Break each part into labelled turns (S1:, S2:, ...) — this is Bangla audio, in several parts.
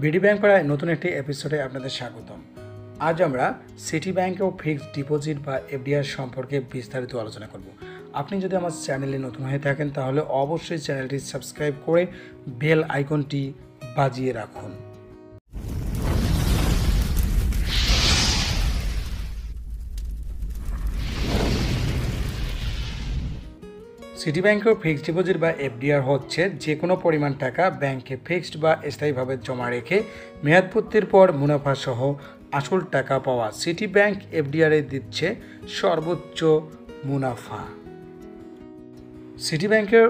S1: বিডি ব্যাংক পাড়ায় নতুন একটি এপিসোডে আপনাদের স্বাগতম। আজ আমরা সিটি ব্যাংক ও ফিক্সড ডিপোজিট বা এফডিআর সম্পর্কে বিস্তারিত আলোচনা করব। আপনি যদি আমার চ্যানেলে নতুন হয়ে থাকেন তাহলে অবশ্যই চ্যানেলটি সাবস্ক্রাইব করে বেল আইকনটি বাজিয়ে রাখুন। সিটি ব্যাংকের ফিক্সড ডিপোজিট বা এফডিআর হচ্ছে যে কোনো পরিমাণ টাকা ব্যাংকে ফিক্সড বা স্থায়ীভাবে জমা রেখে মেয়াদপূর্তির পর মুনাফা সহ আসল টাকা পাওয়া। সিটি ব্যাংক এফডিআরে দিচ্ছে সর্বোচ্চ মুনাফা। সিটি ব্যাংকের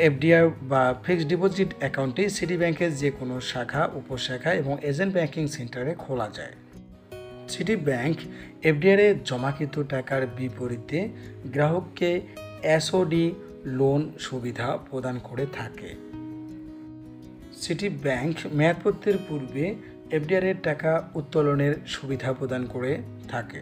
S1: এফডিআর বা ফিক্সড ডিপোজিট অ্যাকাউন্টটি সিটি ব্যাংকের যে কোনো শাখা, উপশাখা এবং এজেন্ট ব্যাংকিং সেন্টারে খোলা যায়। সিটি ব্যাংক এফডিআরে জমাকৃত টাকার বিপরীতে গ্রাহককে এসওডি লোন সুবিধা প্রদান করে থাকে। সিটি ব্যাংক মেয়াদপূর্তির পূর্বে এফডিআরের টাকা উত্তোলনের সুবিধা প্রদান করে থাকে।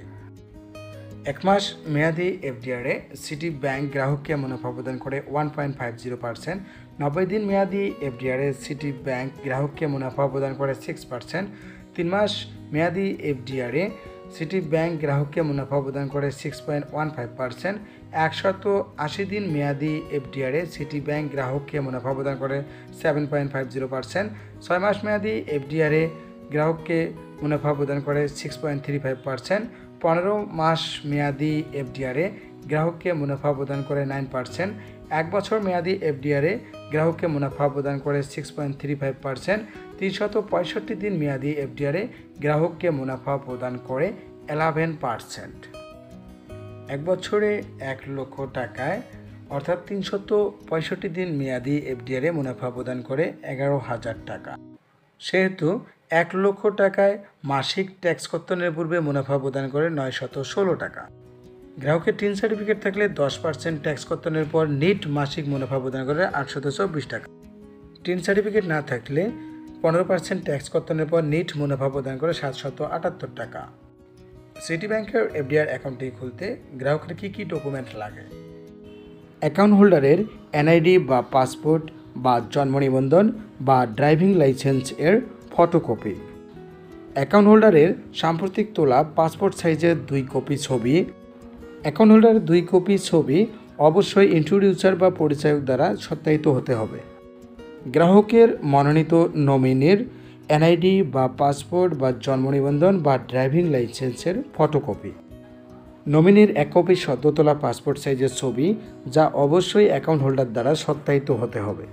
S1: 1 মাস মেয়াদি এফডিআরে সিটি ব্যাংক গ্রাহককে মুনাফা প্রদান করে 1.50%। 90 দিন মেয়াদি এফডিআরে সিটি ব্যাংক গ্রাহককে মুনাফা প্রদান করে 6%। 3 মাস মেয়াদি এফডিআরে সিটি ব্যাংক গ্রাহককে মুনাফা প্রদান করে 6.15%। 180 দিন মেয়াদি এফডিআরে সিটি ব্যাংক গ্রাহককে মুনাফা প্রদান করে 7.50%। 6 মাস মেয়াদি এফডিআরে গ্রাহককে মুনাফা প্রদান করে 6.35%। 15 মাস মেয়াদি এফডিআরে গ্রাহককে মুনাফা প্রদান করে 9%। 1 বছর মেয়াদি এফডিআরে গ্রাহককে মুনাফা প্রদান করে 6.35%। 365 দিন মেয়াদি এফডিআরে গ্রাহককে মুনাফা প্রদান করে 11%। 1 বছরে 1 লক্ষ টাকায় অর্থাৎ 365 দিন মেয়াদি এফডিআরে মুনাফা প্রদান করে 11,000 টাকা। সেহেতু 1 লক্ষ টাকায় মাসিক ট্যাক্স কর্তনের পূর্বে মুনাফা প্রদান করে 916 টাকা। গ্রাহকের টিন সার্টিফিকেট থাকলে 10% ট্যাক্স কর্তনের পর নিট মাসিক মুনাফা প্রদান করে 824 টাকা। টিন সার্টিফিকেট না থাকলে 15% ট্যাক্স কর্তনের পর নিট মুনাফা প্রদান করে 778 টাকা। সিটি ব্যাংকের এফডিআর অ্যাকাউন্টটি খুলতে গ্রাহকের কী কী ডকুমেন্ট লাগে? অ্যাকাউন্ট হোল্ডারের এনআইডি বা পাসপোর্ট বা জন্ম নিবন্ধন বা ড্রাইভিং লাইসেন্স এর ফটোকপি, অ্যাকাউন্ট হোল্ডারের সাম্প্রতিক তোলা পাসপোর্ট সাইজের 2 কপি ছবি। অ্যাকাউন্ট হোল্ডারের 2 কপি ছবি অবশ্যই ইন্ট্রোডিউসার বা পরিচায়ক দ্বারা সত্যায়িত হতে হবে। গ্রাহকের মনোনীত নমিনির এনআইডি বা পাসপোর্ট বা জন্ম নিবন্ধন বা ড্রাইভিং লাইসেন্সের ফটোকপি। নমিনির 1 কপি সদ্য তোলা পাসপোর্ট সাইজের ছবি যা অবশ্যই অ্যাকাউন্ট হোল্ডার দ্বারা সত্যায়িত হতে হবে।